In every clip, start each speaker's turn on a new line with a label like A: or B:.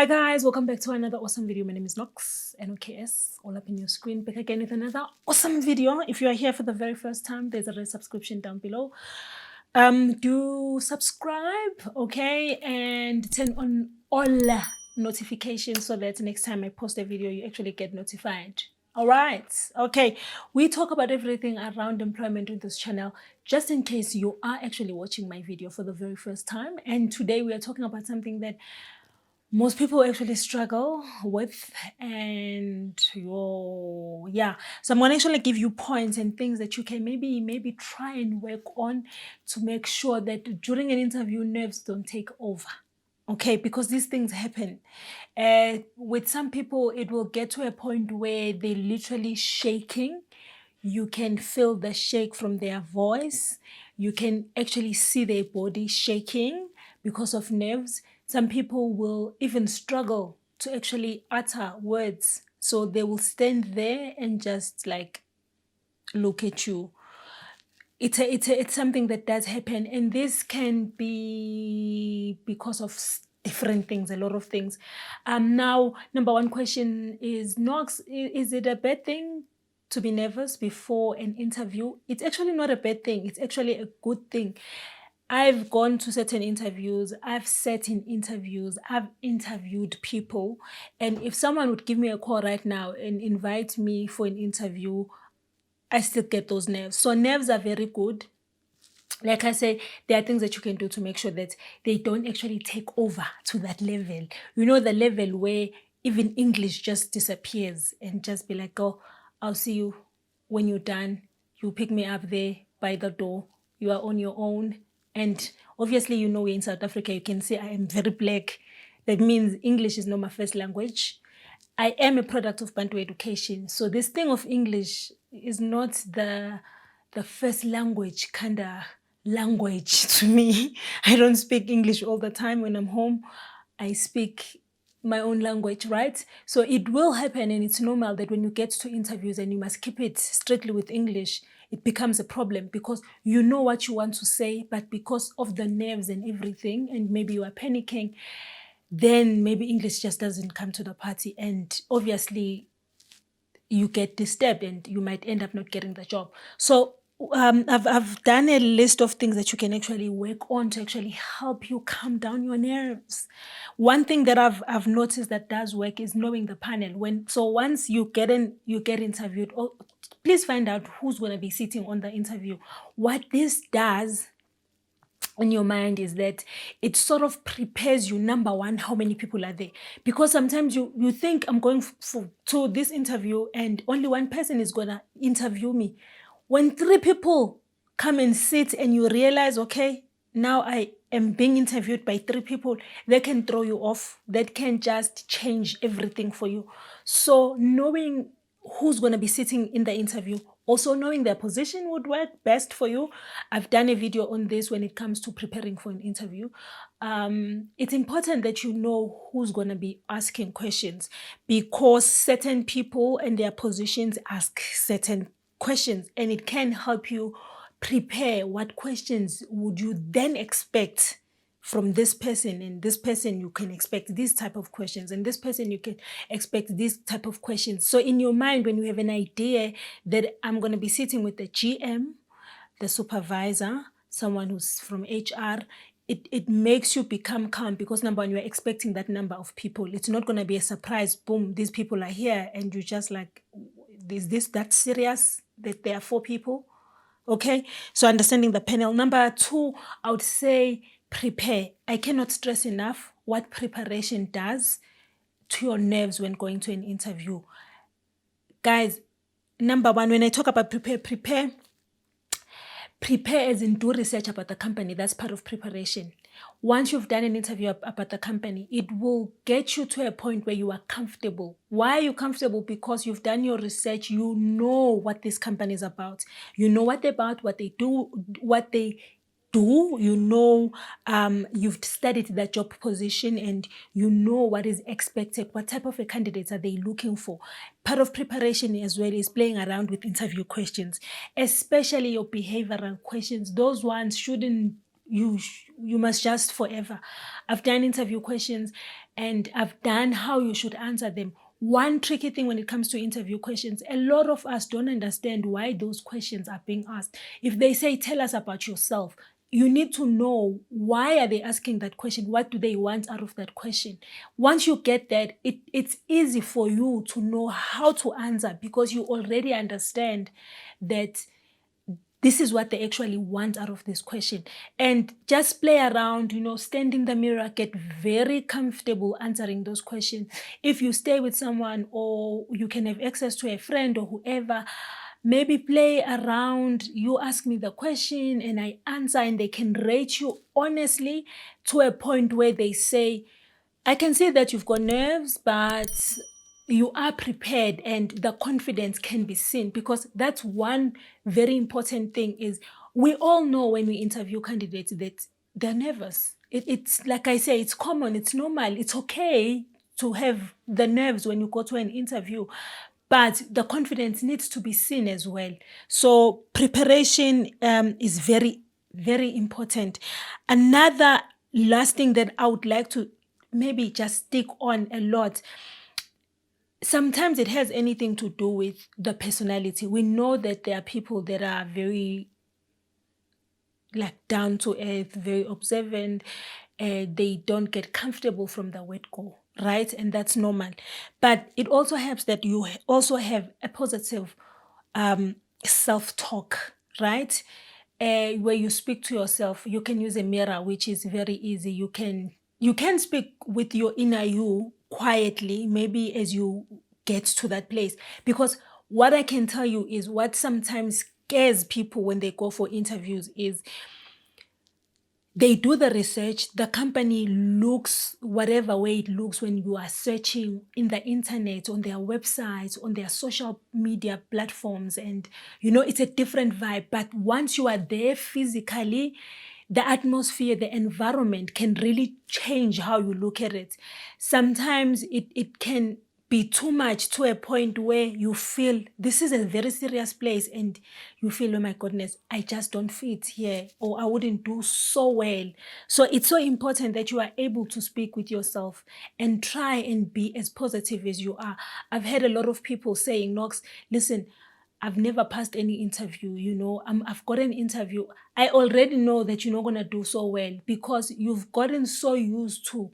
A: Hi guys, welcome back to another awesome video. My name is Nox, NOKS, all up in your screen. Back again with another awesome video. If you are here for the very first time, there's a red subscription down below. Do subscribe, okay, and turn on all notifications so that next time I post a video, you actually get notified. All right, okay, we talk about everything around employment on this channel, just in case you are actually watching my video for the very first time. And today we are talking about something that most people actually struggle with, and yeah, so I'm gonna actually give you points and things that you can maybe try and work on to make sure that during an interview nerves don't take over. Okay, because these things happen. With some people, it will get to a point where they're literally shaking. You can feel the shake from their voice. You can actually see their body shaking because of nerves. Some people will even struggle to actually utter words. So they will stand there and just like look at you. It's something that does happen, and this can be because of different things, a lot of things. Now, number one question is, Nox, is it a bad thing to be nervous before an interview? It's actually not a bad thing. It's actually a good thing. I've gone to certain interviews, I've sat in interviews, I've interviewed people, and if someone would give me a call right now and invite me for an interview, I still get those nerves. So nerves are very good. Like I say, there are things that you can do to make sure that they don't actually take over to that level. You know, the level where even English just disappears and just be like, oh, I'll see you when you're done. You pick me up there by the door. You are on your own. And obviously, you know, we're in South Africa. You can say I am very black. That means English is not my first language. I am a product of Bantu education. So this thing of English is not the first language kind of language to me. I don't speak English all the time when I'm home. I speak my own language, right? So it will happen, and it's normal that when you get to interviews and you must keep it strictly with English, it becomes a problem because you know what you want to say, but because of the nerves and everything, and maybe you are panicking, then maybe English just doesn't come to the party, and obviously you get disturbed and you might end up not getting the job. So I've done a list of things that you can actually work on to actually help you calm down your nerves. One thing that I've noticed that does work is knowing the panel. Once you get interviewed, please find out who's going to be sitting on the interview. What this does in your mind is that it sort of prepares you, number one, how many people are there, because sometimes you think I'm going to this interview and only one person is going to interview me. When three people come and sit and you realize, okay, now I am being interviewed by three people, they can throw you off. That can just change everything for you. So knowing who's going to be sitting in the interview, also knowing their position would work best for you. I've done a video on this when it comes to preparing for an interview. It's important that you know who's going to be asking questions, because certain people and their positions ask certain questions, and it can help you prepare what questions would you then expect from this person, and this person you can expect these type of questions, and this person you can expect these type of questions. So in your mind, when you have an idea that I'm going to be sitting with the GM, the supervisor, someone who's from HR, it makes you become calm, because number one, you're expecting that number of people. It's not going to be a surprise, boom, these people are here, and you're just like, is this that serious that there are four people? Okay, so understanding the panel. Number two, I would say prepare. I cannot stress enough what preparation does to your nerves when going to an interview. Guys, number one, when I talk about prepare as in do research about the company. That's part of preparation. Once you've done an interview about the company, it will get you to a point where you are comfortable. Why are you comfortable? Because you've done your research. You know what this company is about. You know what they're about, what they do, you know, you've studied that job position, and you know what is expected, what type of a candidate are they looking for. Part of preparation as well is playing around with interview questions, especially your behavioral questions. Those ones shouldn't you must just forever. I've done interview questions and I've done how you should answer them. One tricky thing when it comes to interview questions, a lot of us don't understand why those questions are being asked. If they say, tell us about yourself, you need to know why are they asking that question? What do they want out of that question? Once you get that, it's easy for you to know how to answer because you already understand that this is what they actually want out of this question. And just play around, stand in the mirror, get very comfortable answering those questions. If you stay with someone or you can have access to a friend or whoever, maybe play around. You ask me the question and I answer, and they can rate you honestly to a point where they say, I can see that you've got nerves, but you are prepared and the confidence can be seen, because that's one very important thing. Is we all know when we interview candidates that they're nervous. It's like I say, it's common, it's normal, it's okay to have the nerves when you go to an interview, but the confidence needs to be seen as well. So preparation is very, very important. Another last thing that I would like to maybe just stick on a lot, sometimes it has anything to do with the personality. We know that there are people that are very like down to earth, very observant. They don't get comfortable from the word go, right? And that's normal. But it also helps that you also have a positive self-talk, right? Where you speak to yourself. You can use a mirror, which is very easy. You can speak with your inner you quietly, maybe as you get to that place. Because what I can tell you is what sometimes scares people when they go for interviews is they do the research, the company looks whatever way it looks when you are searching in the internet, on their websites, on their social media platforms, and it's a different vibe. But once you are there physically, the atmosphere, the environment can really change how you look at it. Sometimes it can be too much to a point where you feel this is a very serious place and you feel, oh my goodness, I just don't fit here, or I wouldn't do so well. So it's so important that you are able to speak with yourself and try and be as positive as you are. I've heard a lot of people saying, Knox, listen, I've never passed any interview, I've got an interview. I already know that you're not going to do so well because you've gotten so used to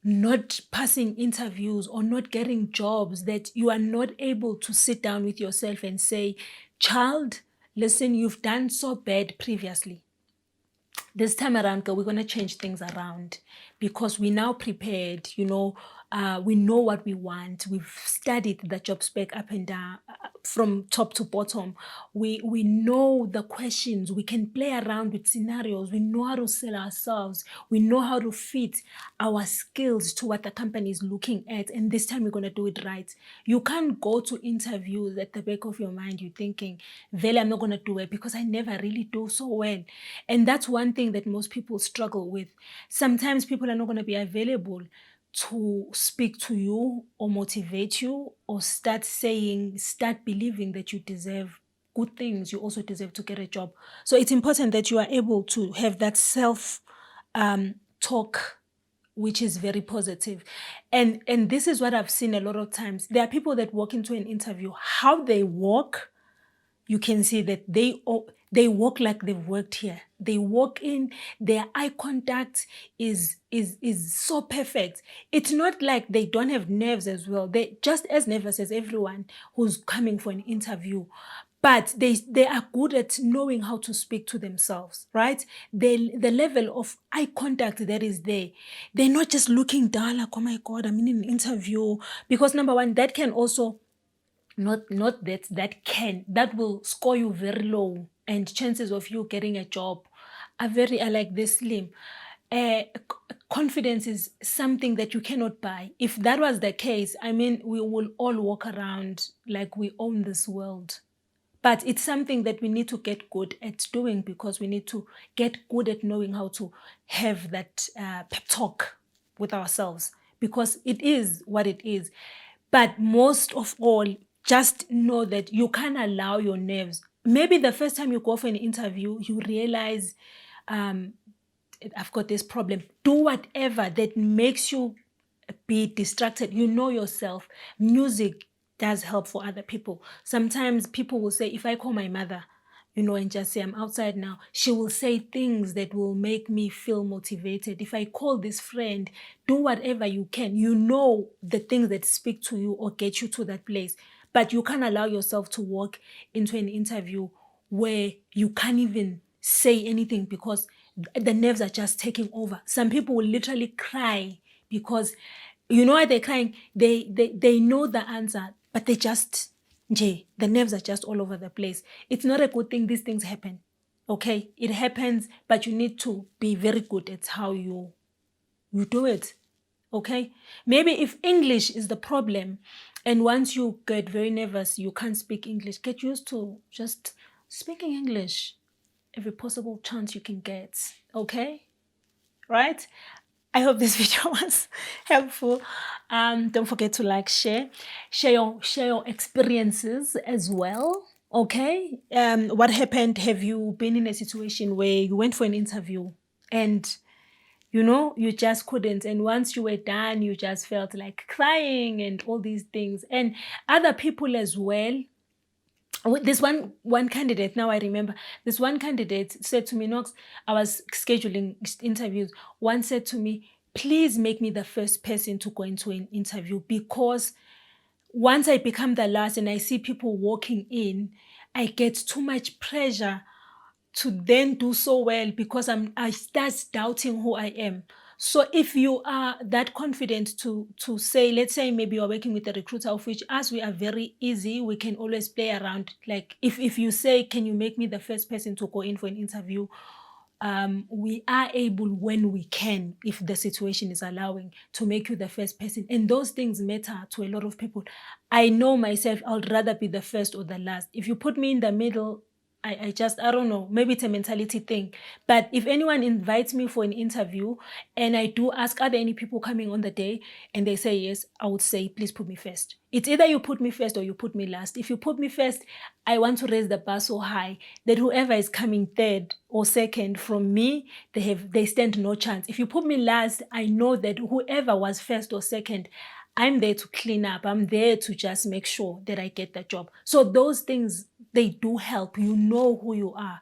A: not passing interviews or not getting jobs that you are not able to sit down with yourself and say, child, listen, you've done so bad previously. This time around, girl, we're going to change things around because we're now prepared, we know what we want. We've studied the job spec up and down, from top to bottom. We know the questions. We can play around with scenarios. We know how to sell ourselves. We know how to fit our skills to what the company is looking at. And this time we're going to do it right. You can't go to interviews at the back of your mind, you're thinking, Vele, I'm not going to do it because I never really do so well. And that's one thing that most people struggle with. Sometimes people are not going to be available to speak to you or motivate you or start believing that you deserve good things. You also deserve to get a job. So it's important that you are able to have that self talk, which is very positive. And this is what I've seen a lot of times. There are people that walk into an interview, how they walk, you can see that they walk like they've worked here. They walk in, their eye contact is so perfect. It's not like they don't have nerves as well. They're just as nervous as everyone who's coming for an interview. But they are good at knowing how to speak to themselves, right? The level of eye contact that is there. They're not just looking down like, oh my God, I'm in an interview. Because number one, that can also that will score you very low, and chances of you getting a job are like this slim. Confidence is something that you cannot buy. If that was the case, we will all walk around like we own this world. But it's something that we need to get good at doing, because we need to get good at knowing how to have that pep talk with ourselves, because it is what it is. But most of all, just know that you can't allow your nerves. Maybe the first time you go for an interview, you realize I've got this problem. Do whatever that makes you be distracted. You know yourself. Music does help for other people. Sometimes people will say, if I call my mother, and just say, I'm outside now, she will say things that will make me feel motivated. If I call this friend, do whatever you can. You know the things that speak to you or get you to that place. But you can't allow yourself to walk into an interview where you can't even say anything because the nerves are just taking over. Some people will literally cry because why they're crying? They know the answer, but the nerves are just all over the place. It's not a good thing these things happen. Okay? It happens, but you need to be very good at how you do it. Okay? Maybe if English is the problem, and once you get very nervous, you can't speak English, get used to just speaking English every possible chance you can get. Okay? Right? I hope this video was helpful. Don't forget to like, share your experiences as well. Okay? What happened? Have you been in a situation where you went for an interview and you just couldn't, and once you were done, you just felt like crying and all these things, and other people as well. This one candidate, now I remember, this one candidate said to me, Knox, I was scheduling interviews. One said to me, please make me the first person to go into an interview, because once I become the last and I see people walking in, I get too much pressure to then do so well because I start doubting who I am. So if you are that confident to say, let's say maybe you're working with a recruiter, of which as we are very easy, we can always play around. Like if you say, can you make me the first person to go in for an interview? We are able, when we can, if the situation is allowing, to make you the first person. And those things matter to a lot of people. I know myself, I would rather be the first or the last. If you put me in the middle, I don't know, maybe it's a mentality thing. But if anyone invites me for an interview and I do ask, are there any people coming on the day? And they say yes, I would say, please put me first. It's either you put me first or you put me last. If you put me first, I want to raise the bar so high that whoever is coming third or second from me, they stand no chance. If you put me last, I know that whoever was first or second, I'm there to clean up. I'm there to just make sure that I get the job. So those things, they do help. You know who you are.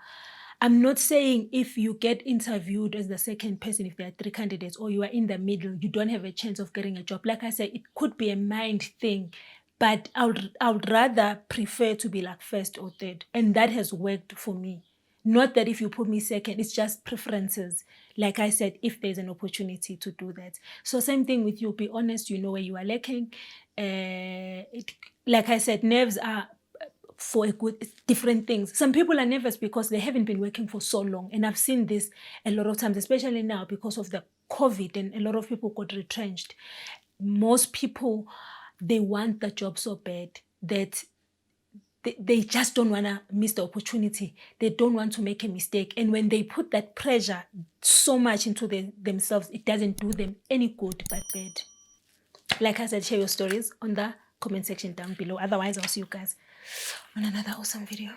A: I'm not saying if you get interviewed as the second person, if there are 3 candidates, or you are in the middle, you don't have a chance of getting a job. Like I said, it could be a mind thing, but I would rather prefer to be like first or third. And that has worked for me. Not that if you put me second, it's just preferences. Like I said, if there's an opportunity to do that. So same thing with you. Be honest, you know where you are lacking. Like I said, nerves are for different things. Some people are nervous because they haven't been working for so long. And I've seen this a lot of times, especially now because of the COVID, and a lot of people got retrenched. Most people, they want the job so bad that they just don't want to miss the opportunity. They don't want to make a mistake. And when they put that pressure so much into themselves, it doesn't do them any good but bad. Like I said, share your stories on the comment section down below. Otherwise, I'll see you guys on another awesome video.